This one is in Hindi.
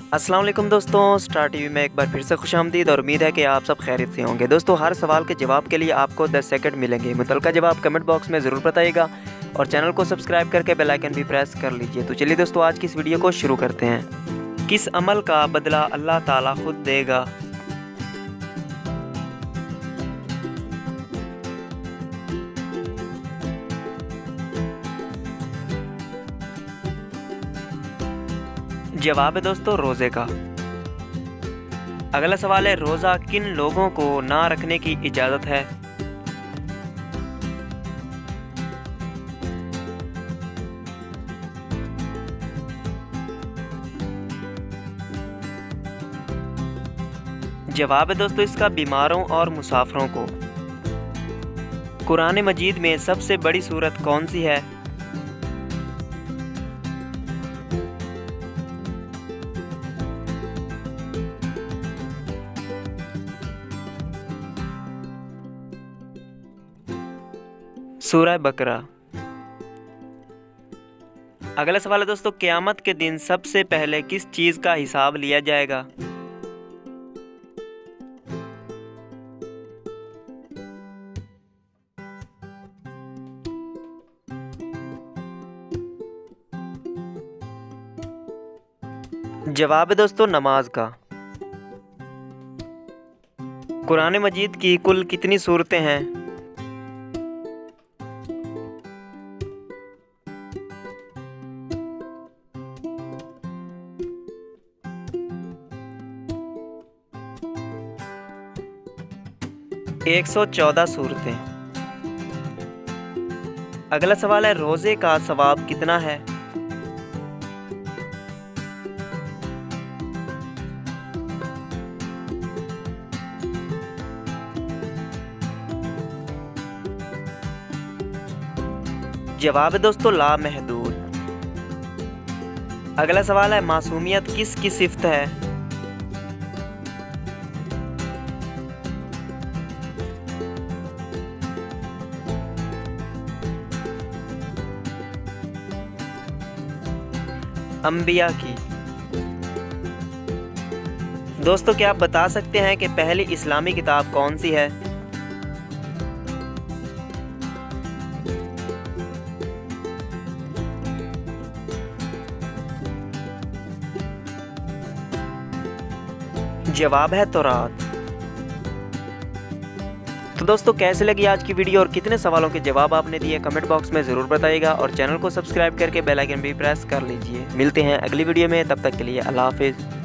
अस्सलाम वालेकुम दोस्तों, स्टार टीवी में एक बार फिर से खुशामदीद और उम्मीद है कि आप सब खैरियत से होंगे। दोस्तों, हर सवाल के जवाब के लिए आपको 10 सेकंड मिलेंगे। मुतलका जवाब कमेंट बॉक्स में ज़रूर बताइएगा और चैनल को सब्सक्राइब करके बेल आइकन भी प्रेस कर लीजिए। तो चलिए दोस्तों, आज की इस वीडियो को शुरू करते हैं। किस अमल का बदला अल्लाह ताला खुद देगा? जवाब है दोस्तों रोज़े का। अगला सवाल है, रोज़ा किन लोगों को ना रखने की इजाज़त है? जवाब है दोस्तों इसका बीमारों और मुसाफिरों को। कुरान मजीद में सबसे बड़ी सूरत कौन सी है? सूरह बकरा। अगला सवाल है दोस्तों, क़यामत के दिन सबसे पहले किस चीज़ का हिसाब लिया जाएगा? जवाब है दोस्तों नमाज का। कुरान मजीद की कुल कितनी सूरतें हैं? एक 114 सूरतें। अगला सवाल है, रोज़े का सवाब कितना है? जवाब है दोस्तों लामहदूद। अगला सवाल है, मासूमियत किसकी सिफ़त है? अंबिया की। दोस्तों, क्या आप बता सकते हैं कि पहली इस्लामी किताब कौन सी है? जवाब है तौरात। तो दोस्तों, कैसे लगी आज की वीडियो और कितने सवालों के जवाब आपने दिए कमेंट बॉक्स में ज़रूर बताइएगा और चैनल को सब्सक्राइब करके बेल आइकन भी प्रेस कर लीजिए। मिलते हैं अगली वीडियो में, तब तक के लिए अल्लाह हाफिज़।